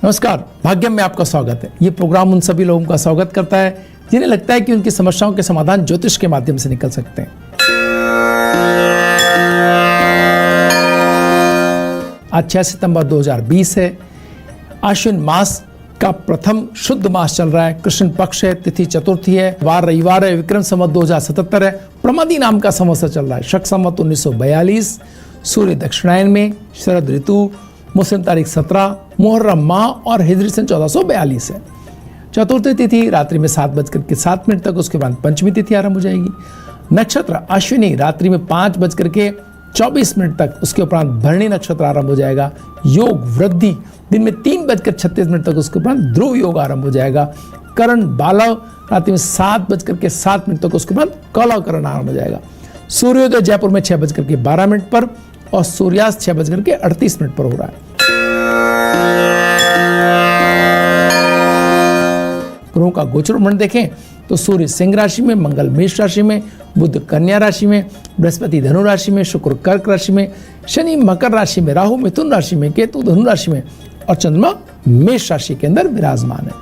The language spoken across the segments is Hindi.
नमस्कार, भाग्यम में आपका स्वागत है। ये प्रोग्राम उन सभी लोगों का स्वागत करता है जिन्हें लगता है कि उनकी समस्याओं के समाधान ज्योतिष के माध्यम से निकल सकते हैं। आज 6 सितंबर 2020 है। आश्विन मास का प्रथम शुद्ध मास चल रहा है। कृष्ण पक्ष है, तिथि चतुर्थी है, वार रविवार है, विक्रम संवत 2077 है। प्रमादी नाम का संवत्सर चल रहा है। शक संवत 1942, सूर्य दक्षिणायन में, शरद ऋतु, मुस्लिम तारीख 17, मुहर्रम माह और हिजरी सन 1442 है। चतुर्थी तिथि रात्रि में 7:07 तक, उसके बाद पंचमी तिथि आरंभ हो जाएगी। नक्षत्र अश्विनी रात्रि में 5:24 तक, उसके उपरांत भरणी नक्षत्र आरंभ हो जाएगा। योग वृद्धि दिन में 3:36 तक, उसके उपरांत ध्रुव योग आरंभ हो जाएगा। करण बालव रात्रि में 7:07 तक, उसके बाद कौलव करण आरंभ हो जाएगा। सूर्योदय जयपुर में 6:12 पर और सूर्यास्त 6:38 पर हो रहा है। ग्रहों का गोचर मंडल देखें तो सूर्य सिंह राशि में, मंगल मेष राशि में, बुध कन्या राशि में, बृहस्पति धनु राशि में, शुक्र कर्क राशि में, शनि मकर राशि में, राहु मिथुन राशि में, केतु धनु राशि में और चंद्रमा मेष राशि के अंदर विराजमान है।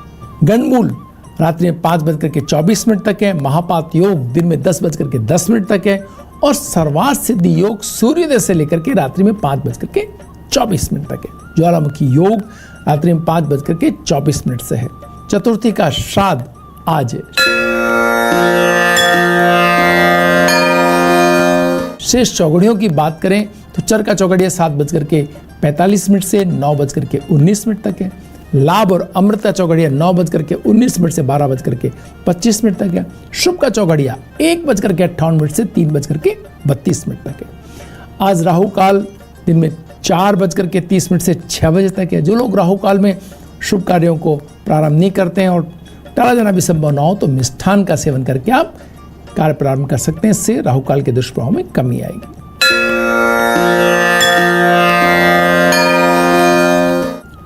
गणमूल रात्रि में 5:24 तक है। महापात योग दिन में 10:10 तक है और सर्वार्थ सिद्धि योग सूर्योदय से लेकर के रात्रि में 5:24 तक है। ज्वालामुखी योग रात्रि में 5:24 से है। चतुर्थी का श्राद्ध आज है। शेष चौगड़ियों की बात करें तो चरका चौगड़िया 7:45 से 9:19 तक है। लाभ और अमृत का चौगड़िया 9:19 से 12:25 तक है। शुभ का चौगड़िया 1:58 से 3:32 तक है। आज राहु काल दिन में 4:30 से 6 बजे तक है। जो लोग राहु काल में शुभ कार्यों को प्रारंभ नहीं करते हैं और टाला जाना भी संभव न हो तो मिष्ठान का सेवन करके आप कार्य प्रारंभ कर सकते हैं। इससे राहु काल के दुष्प्रभाव में कमी आएगी।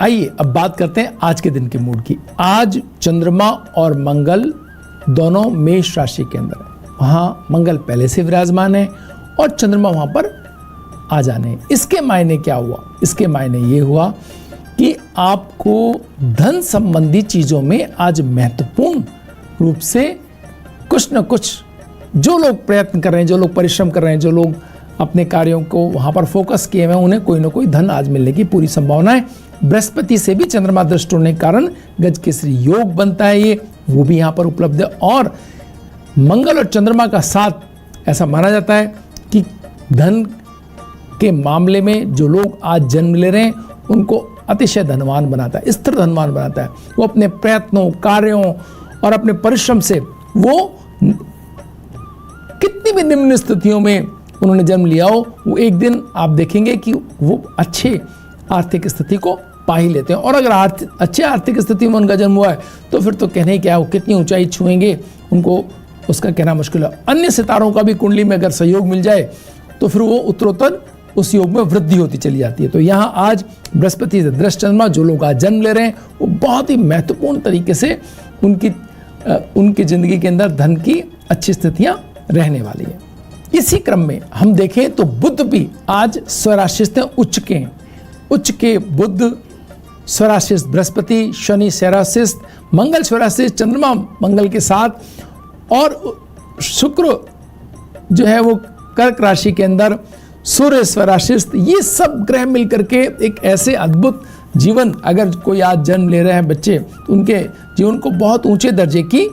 आइए अब बात करते हैं आज के दिन के मूड की। आज चंद्रमा और मंगल दोनों मेष राशि के अंदर है। वहां मंगल पहले से विराजमान है और चंद्रमा वहां पर आ जाने हैं। इसके मायने क्या हुआ? इसके मायने ये हुआ कि आपको धन संबंधी चीजों में आज महत्वपूर्ण रूप से कुछ न कुछ, जो लोग प्रयत्न कर रहे हैं, जो लोग परिश्रम कर रहे हैं, जो लोग अपने कार्यों को वहां पर फोकस किए हुए हैं, उन्हें कोई ना कोई धन आज मिलने की पूरी संभावना है। बृहस्पति से भी चंद्रमा दृष्टि होने के कारण गजकेसरी योग बनता है, ये वो भी यहां पर उपलब्ध है। और मंगल और चंद्रमा का साथ ऐसा माना जाता है कि धन के मामले में जो लोग आज जन्म ले रहे हैं उनको अतिशय धनवान बनाता है, स्थिर धनवान बनाता है। वो अपने प्रयत्नों, कार्यों और अपने परिश्रम से वो कितनी भी निम्न स्थितियों में उन्होंने जन्म लिया हो, वो एक दिन आप देखेंगे कि वो अच्छे आर्थिक स्थिति को पा ही लेते हैं। और अगर अच्छे आर्थिक स्थिति में उनका जन्म हुआ है तो फिर तो कहने क्या, वो कितनी ऊंचाई छुएंगे उनको उसका कहना मुश्किल है। अन्य सितारों का भी कुंडली में अगर सहयोग मिल जाए तो फिर वो उत्तरोत्तर उस योग में वृद्धि होती चली जाती है। तो यहाँ आज बृहस्पति से दृष्ट चंद्रमा जो लोग आज जन्म ले रहे हैं वो बहुत ही महत्वपूर्ण तरीके से उनकी जिंदगी के अंदर धन की अच्छी स्थितियां रहने वाली है। इसी क्रम में हम देखें तो बुध भी आज स्वराशिस्थ उच्च के बुध स्वराशिस्थ, बृहस्पति, शनि स्वराशिस्थ, मंगल स्वराशिस्थ, चंद्रमा मंगल के साथ और शुक्र जो है वो कर्क राशि के अंदर, सूर्य स्वराशिस्थ, ये सब ग्रह मिलकर के एक ऐसे अद्भुत जीवन, अगर कोई आज जन्म ले रहे हैं बच्चे तो उनके जीवन को बहुत ऊंचे दर्जे की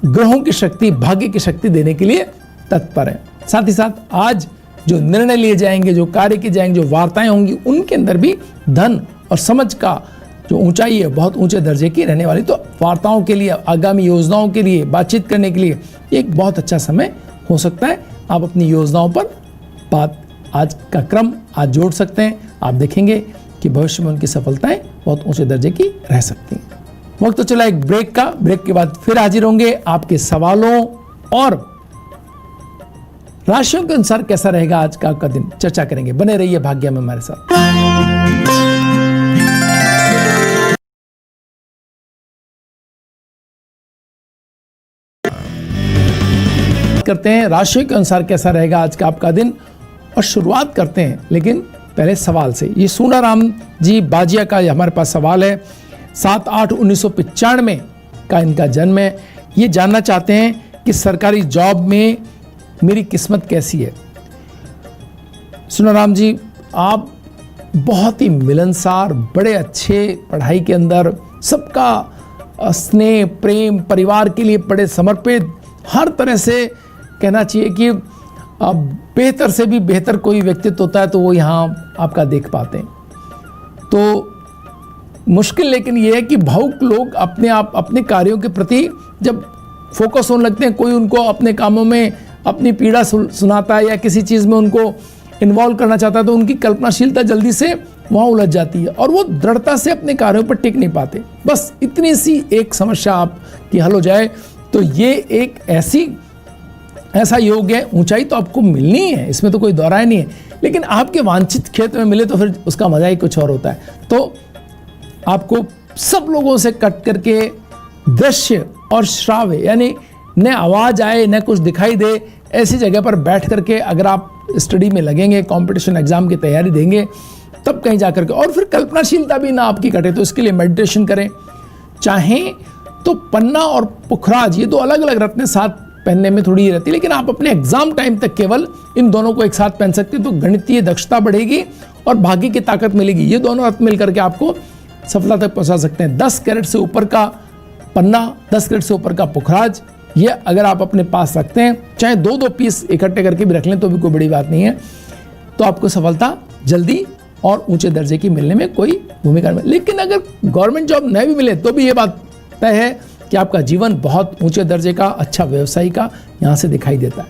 ग्रहों की शक्ति, भाग्य की शक्ति देने के लिए तत्पर है। साथ ही साथ आज जो निर्णय लिए जाएंगे, जो कार्य किए जाएंगे, जो वार्ताएं होंगी, उनके अंदर भी धन और समझ का जो ऊंचाई है बहुत ऊंचे दर्जे की रहने वाली। तो वार्ताओं के लिए, आगामी योजनाओं के लिए, बातचीत करने के लिए एक बहुत अच्छा समय हो सकता है। आप अपनी योजनाओं पर बात आज का क्रम आज जोड़ सकते हैं। आप देखेंगे कि भविष्य में उनकी सफलताएं बहुत ऊंचे दर्जे की रह सकती हैं। वक्त तो चला एक ब्रेक का। ब्रेक के बाद फिर हाजिर होंगे आपके सवालों और राशियों के अनुसार कैसा रहेगा आज का आपका दिन, चर्चा करेंगे। बने रहिए भाग्य में हमारे साथ। करते हैं राशियों के अनुसार कैसा रहेगा आज का आपका दिन और शुरुआत करते हैं। लेकिन पहले सवाल से। ये सूनाराम जी बाजिया का हमारे पास सवाल है। 7/8/1995 का इनका जन्म है। ये जानना चाहते हैं कि सरकारी जॉब में मेरी किस्मत कैसी है। सूनाराम जी, आप बहुत ही मिलनसार, बड़े अच्छे, पढ़ाई के अंदर सबका स्नेह प्रेम, परिवार के लिए बड़े समर्पित, हर तरह से कहना चाहिए कि बेहतर से भी बेहतर कोई व्यक्तित्व होता है तो वो यहाँ आपका देख पाते हैं। तो मुश्किल लेकिन ये है कि भावुक लोग अपने कार्यों के प्रति जब फोकस होने लगते हैं, कोई उनको अपने कामों में अपनी पीड़ा सुनाता है या किसी चीज़ में उनको इन्वॉल्व करना चाहता है तो उनकी कल्पनाशीलता जल्दी से वहाँ उलझ जाती है और वो दृढ़ता से अपने कार्यों पर टिक नहीं पाते। बस इतनी सी एक समस्या आपकी हल हो जाए तो ये एक ऐसा योग है। ऊंचाई तो आपको मिलनी है, इसमें तो कोई दौराय नहीं है, लेकिन आपके वांछित क्षेत्र में मिले तो फिर उसका मजा ही कुछ और होता है। तो आपको सब लोगों से कट करके दृश्य और श्राव्य, यानी न आवाज आए न कुछ दिखाई दे, ऐसी जगह पर बैठ करके अगर आप स्टडी में लगेंगे, कंपटीशन एग्जाम की तैयारी देंगे, तब कहीं जाकर के, और फिर कल्पनाशीलता भी ना आपकी घटे, तो इसके लिए मेडिटेशन करें। चाहें तो पन्ना और पुखराज, ये दो अलग अलग रत्न साथ पहनने में थोड़ी ही रहती है, लेकिन आप अपने एग्जाम टाइम तक केवल इन दोनों को एक साथ पहन सकते हैं तो गणितीय दक्षता बढ़ेगी और भाग्य की ताकत मिलेगी। ये दोनों रत्न मिलकर के आपको सफलता तक पहुंचा सकते हैं। 10 कैरेट से ऊपर का पन्ना, 10 कैरेट से ऊपर का पुखराज, ये अगर आप अपने पास रखते हैं, चाहे 2-2 पीस इकट्ठे करके भी रख लें तो भी कोई बड़ी बात नहीं है, तो आपको सफलता जल्दी और ऊंचे दर्जे की मिलने में कोई भूमिका नहीं। लेकिन अगर गवर्नमेंट जॉब नहीं भी मिले तो भी ये बात तय है कि आपका जीवन बहुत ऊंचे दर्जे का, अच्छा व्यवसायी का यहां से दिखाई देता है।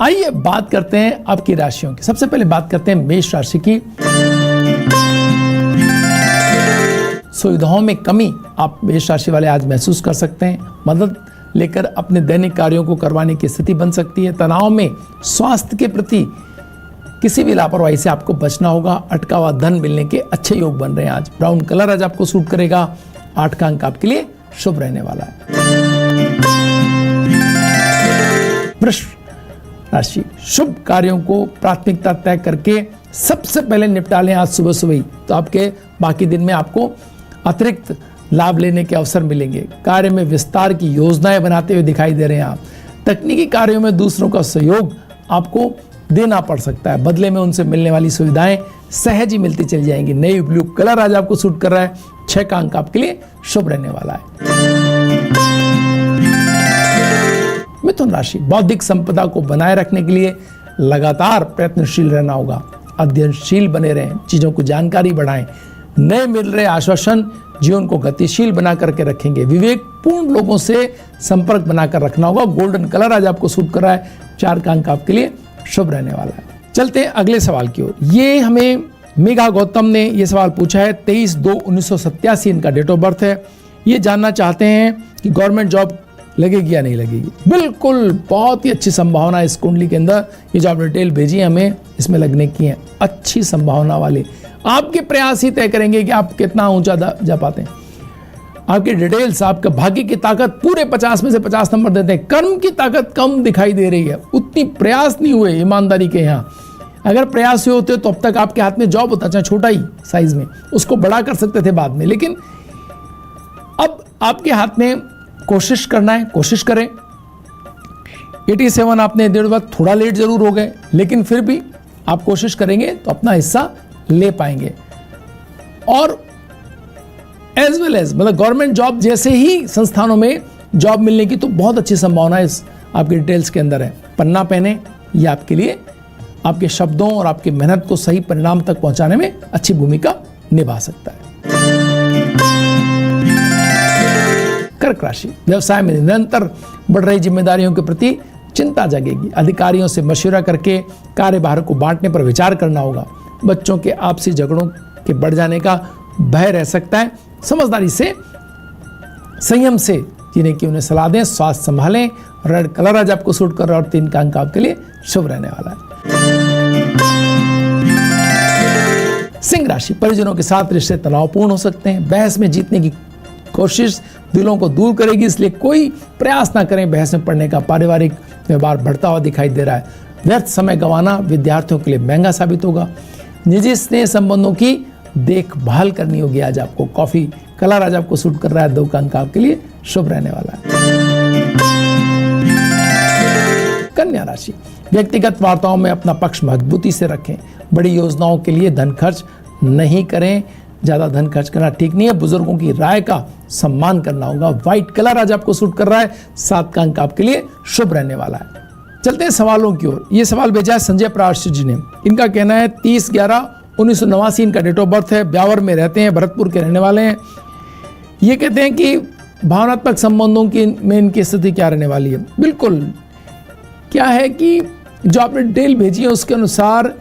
आइए बात करते हैं आपकी राशियों की। सबसे पहले बात करते हैं मेष राशि की। सुविधाओं में कमी आप मेष राशि वाले आज महसूस कर सकते हैं। मदद लेकर अपने दैनिक कार्यों को करवाने की स्थिति बन सकती है। तनाव में स्वास्थ्य के प्रति किसी भी लापरवाही से आपको बचना होगा। अटका हुआ धन मिलने के अच्छे योग बन रहे हैं आज। ब्राउन कलर आज आपको सूट करेगा। 8 का अंक आपके लिए शुभ रहने वाला है। वृष राशि, शुभ कार्यों को प्राथमिकता तय करके सबसे पहले निपटा लें आज सुबह सुबह ही, तो आपके बाकी दिन में आपको अतिरिक्त लाभ लेने के अवसर मिलेंगे। कार्य में विस्तार की योजनाएं बनाते हुए दिखाई दे रहे हैं आप। तकनीकी कार्यों में दूसरों का सहयोग आपको देना पड़ सकता है, बदले में उनसे मिलने वाली सुविधाएं सहज ही मिलती चली जाएंगी। नेवी ब्लू कलर आज आपको सूट कर रहा है। 6 का अंक आपके लिए शुभ रहने वाला है। मिथुन राशि, बौद्धिक संपदा को बनाए रखने के लिए लगातार प्रयत्नशील रहना होगा। अध्ययनशील बने रहें, चीजों को जानकारी बढ़ाएं। नए मिल रहे आश्वासन जीवन को गतिशील बना करके रखेंगे। विवेकपूर्ण लोगों से संपर्क बनाकर रखना होगा। गोल्डन कलर आज आपको सूट कर रहा है। 4 का अंक आपके लिए शुभ रहने वाला है। चलते हैं अगले सवाल की ओर। ये हमें मेघा गौतम ने ये सवाल पूछा है। 23/2/1987 इनका डेट ऑफ बर्थ है। ये जानना चाहते हैं कि गवर्नमेंट जॉब लगेगी या नहीं लगेगी। बिल्कुल, बहुत ही अच्छी संभावना इस कुंडली के अंदर। ये जो आप डिटेल भेजी हमें, इसमें लगने की है अच्छी संभावना वाली। आपके प्रयास ही तय करेंगे कि आप कितना ऊंचा जा पाते हैं। आपकी डिटेल्स, आपका भाग्य की ताकत पूरे 50 में से 50 नंबर देते हैं। कर्म की ताकत कम दिखाई दे रही है, उतनी प्रयास नहीं हुए ईमानदारी के। यहाँ अगर प्रयास हुए होते तो अब तक आपके हाथ में जॉब होता, चाहे छोटा ही साइज में, उसको बड़ा कर सकते थे बाद में। लेकिन अब आपके हाथ में कोशिश करना है, कोशिश करें। 87 आपने डेढ़ बार थोड़ा लेट जरूर हो गए, लेकिन फिर भी आप कोशिश करेंगे तो अपना हिस्सा ले पाएंगे। और एज वेल एज मतलब गवर्नमेंट जॉब जैसे ही संस्थानों में जॉब मिलने की तो बहुत अच्छी संभावना इस आपकी डिटेल्स के अंदर है। पन्ना पहने, ये आपके लिए आपके शब्दों और आपकी मेहनत को सही परिणाम तक पहुंचाने में अच्छी भूमिका निभा सकता है। कर्क राशि, व्यवसाय में निरंतर बढ़ रही जिम्मेदारियों के प्रति चिंता जगेगी। अधिकारियों से मशवरा करके कार्यभार को बांटने पर विचार करना होगा। बच्चों के आपसी झगड़ों के बढ़ जाने का भय रह सकता है। समझदारी से, संयम से जीने की उन्हें सलाह दें। स्वास्थ्य संभालें। रेड कलर आज आपको सूट कर रहा है और 3 का अंक आपके लिए शुभ रहने वाला है। सिंह राशि, परिजनों के साथ रिश्ते तनावपूर्ण हो सकते हैं। बहस में जीतने की कोशिश दिलों को दूर करेगी, इसलिए कोई प्रयास ना करें बहस में पड़ने का। पारिवारिक व्यवहार बढ़ता हुआ दिखाई दे रहा है। व्यर्थ समय गंवाना विद्यार्थियों के लिए महंगा साबित होगा। निजी स्नेह संबंधों की देखभाल करनी होगी। आज आपको कॉफी कलर आज आपको सूट कर रहा है, 2 का अंक आपके लिए शुभ रहने वाला है। कन्या राशि, व्यक्तिगत वार्ताओं में अपना पक्ष मजबूती से रखें। बड़ी योजनाओं के लिए धन खर्च नहीं करें, ज्यादा धन खर्च करना ठीक नहीं है। बुजुर्गों की राय का सम्मान करना होगा। व्हाइट कलर आज आपको सूट कर रहा है, 7 का अंक आपके लिए शुभ रहने वाला है। चलते हैं सवालों की ओर। ये सवाल भेजा है संजय प्राश्य जी ने। इनका कहना है 30/11/1989 इनका डेट ऑफ बर्थ है, ब्यावर में रहते हैं, भरतपुर के रहने वाले हैं। ये कहते हैं कि भावनात्मक संबंधों की में इनकी स्थिति क्या रहने वाली है। बिल्कुल क्या है कि जो आपने डिटेल भेजी है उसके अनुसार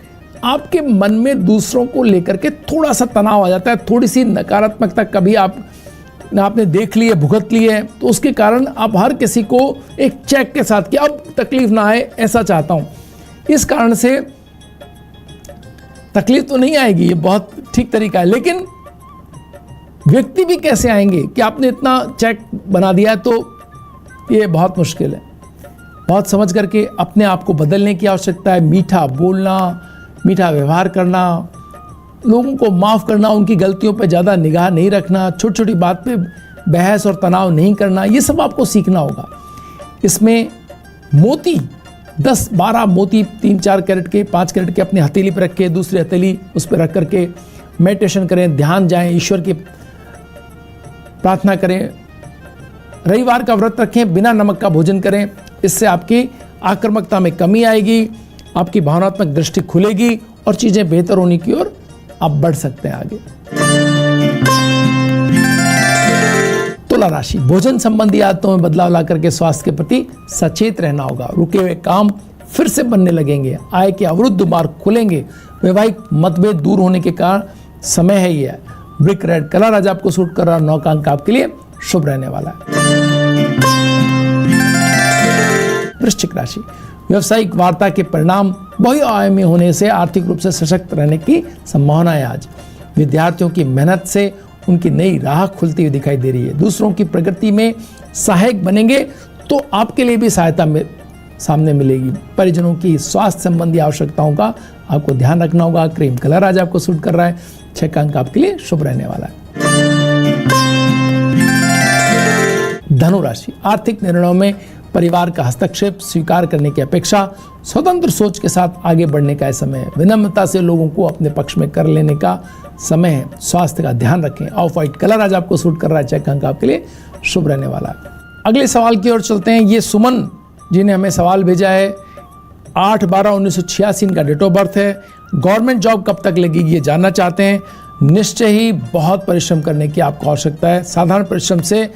आपके मन में दूसरों को लेकर के थोड़ा सा तनाव आ जाता है, थोड़ी सी नकारात्मकता कभी आपने देख ली है, भुगत ली है, तो उसके कारण आप हर किसी को एक चेक के साथ कि अब तकलीफ ना आए ऐसा चाहता हूं। इस कारण से तकलीफ तो नहीं आएगी, ये बहुत ठीक तरीका है, लेकिन व्यक्ति भी कैसे आएंगे कि आपने इतना चेक बना दिया है, तो ये बहुत मुश्किल है। बहुत समझ करके अपने आप को बदलने की आवश्यकता है। मीठा बोलना, मीठा व्यवहार करना, लोगों को माफ़ करना, उनकी गलतियों पर ज़्यादा निगाह नहीं रखना, छोटी छोटी बात पे बहस और तनाव नहीं करना, ये सब आपको सीखना होगा। इसमें मोती 10-12 मोती 3-4 कैरेट के 5 कैरेट के अपनी हथेली पर रख के, दूसरी हथेली उस पर रख करके मेडिटेशन करें, ध्यान जाएं, ईश्वर की प्रार्थना करें। रविवार का व्रत रखें, बिना नमक का भोजन करें। इससे आपकी आक्रामकता में कमी आएगी, आपकी भावनात्मक दृष्टि खुलेगी और चीजें बेहतर होने की ओर आप बढ़ सकते हैं आगे। तुला राशि, भोजन संबंधी आदतों में बदलाव ला करके स्वास्थ्य के प्रति सचेत रहना होगा। रुके हुए काम फिर से बनने लगेंगे, आय के अवरुद्ध मार्ग खुलेंगे, वैवाहिक मतभेद दूर होने के कारण समय है यह। ब्रिक रेड कलर आज आपको सूट कर रहा, 9 का अंक आपके लिए शुभ रहने वाला है। वृश्चिक राशि, व्यवसायिक वार्ता के परिणाम बहुआयामी होने से आर्थिक रूप से सशक्त रहने की संभावना है। आज विद्यार्थियों की मेहनत से उनकी नई राह खुलती हुई दिखाई दे रही है। दूसरों की प्रगति में सहायक बनेंगे तो आपके लिए भी सहायता सामने मिलेगी। परिजनों की स्वास्थ्य संबंधी आवश्यकताओं का आपको ध्यान रखना होगा। क्रीम कलर आज आपको सूट कर रहा है, 6 का अंक आपके लिए शुभ रहने वाला है। धनु राशि, आर्थिक निर्णयों में परिवार का हस्तक्षेप स्वीकार करने की अपेक्षा स्वतंत्र सोच के साथ आगे बढ़ने का समय है। विनम्रता से लोगों को अपने पक्ष में कर लेने का समय है। स्वास्थ्य का ध्यान रखें। ऑफ व्हाइट कलर आज आपको सूट कर रहा है, 6 अंक आपके लिए शुभ रहने वाला है। अगले सवाल की ओर चलते हैं। ये सुमन जी ने हमें सवाल भेजा है। 8/12/1986 इनका डेट ऑफ बर्थ है। गवर्नमेंट जॉब कब तक लगेगी ये जानना चाहते हैं। निश्चय ही बहुत परिश्रम करने की आपको आवश्यकता है। साधारण परिश्रम से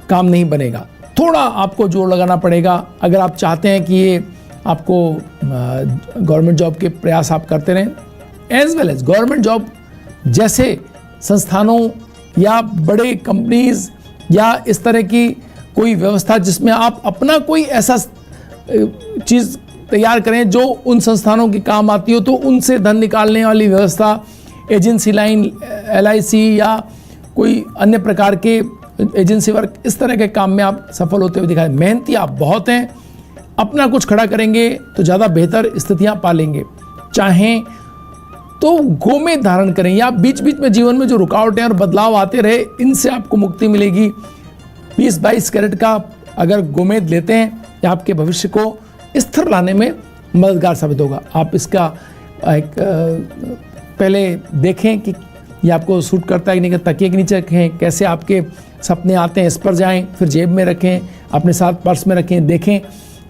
काम नहीं बनेगा, थोड़ा आपको जोर लगाना पड़ेगा। अगर आप चाहते हैं कि ये आपको गवर्नमेंट जॉब के प्रयास आप करते रहें, as well as government job जैसे संस्थानों या बड़े कंपनीज या इस तरह की कोई व्यवस्था जिसमें आप अपना कोई ऐसा चीज़ तैयार करें जो उन संस्थानों की काम आती हो, तो उनसे धन निकालने वाली व्यवस्था, एजेंसी लाइन, LIC या कोई अन्य प्रकार के एजेंसी वर्क, इस तरह के काम में आप सफल होते हुए दिखाएं। मेहनती आप बहुत हैं, अपना कुछ खड़ा करेंगे तो ज़्यादा बेहतर स्थितियां पालेंगे। चाहें तो गोमेद धारण करें, या बीच बीच में जीवन में जो रुकावटें और बदलाव आते रहे, इनसे आपको मुक्ति मिलेगी। 20-22 कैरेट का अगर गोमेद लेते हैं, या आपके भविष्य को स्थिर लाने में मददगार साबित होगा। आप इसका एक पहले देखें कि ये आपको सूट करता है कि नहीं। तकिए के नीचे रखें, कैसे आपके सपने आते हैं इस पर जाएं, फिर जेब में रखें, अपने साथ पर्स में रखें, देखें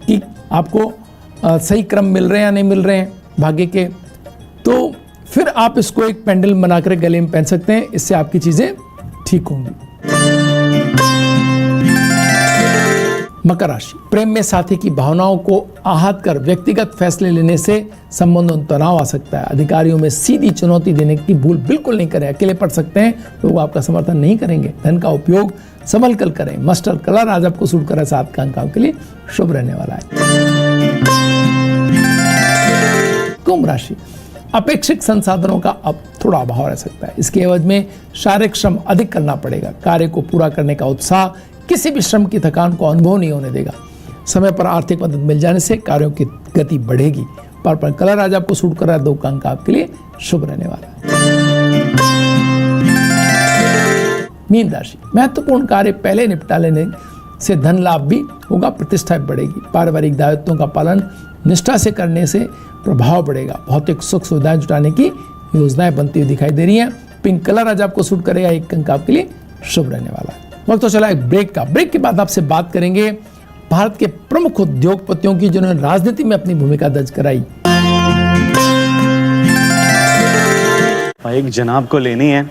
कि आपको सही क्रम मिल रहे हैं या नहीं मिल रहे हैं भाग्य के। तो फिर आप इसको एक पेंडल बनाकर गले में पहन सकते हैं, इससे आपकी चीज़ें ठीक होंगी। मकर राशि, प्रेम में साथी की भावनाओं को आहत कर व्यक्तिगत फैसले लेने से संबंधों में तनाव आ सकता है। अधिकारियों में सीधी चुनौती देने की भूल बिल्कुल नहीं करें। अकेले पढ़ सकते हैं, लोग आपका समर्थन नहीं करेंगे। धन का उपयोग संभल कर करें। मस्टर्ड कलर आज आपको सूट करा, 7 का अंक आपके लिए शुभ रहने वाला है। कुंभ राशि, अपेक्षित संसाधनों का अब थोड़ा अभाव रह सकता है। इसके एवज में शारीरिक श्रम अधिक करना पड़ेगा। कार्य को पूरा करने का उत्साह किसी भी श्रम की थकान को अनुभव नहीं होने देगा। समय पर आर्थिक मदद मिल जाने से कार्यों की गति बढ़ेगी। पर्पल कलर आज आपको सूट कर रहा है, 2 का अंक आपके लिए शुभ रहने वाला है। मीन राशि, महत्वपूर्ण कार्य पहले निपटा लेने से धन लाभ भी होगा, प्रतिष्ठा भी बढ़ेगी। पारिवारिक दायित्वों का पालन निष्ठा से करने से प्रभाव बढ़ेगा। भौतिक सुख सुविधाएं जुटाने की योजनाएं बनती हुई दिखाई दे रही हैं। पिंक कलर आज आपको सूट करेगा, 1 अंक आपके लिए शुभ रहने वाला है। वक्त तो चला एक ब्रेक का। ब्रेक के बाद आपसे बात करेंगे भारत के प्रमुख उद्योगपतियों की जिन्होंने राजनीति में अपनी भूमिका दर्ज कराई। एक जनाब को लेनी है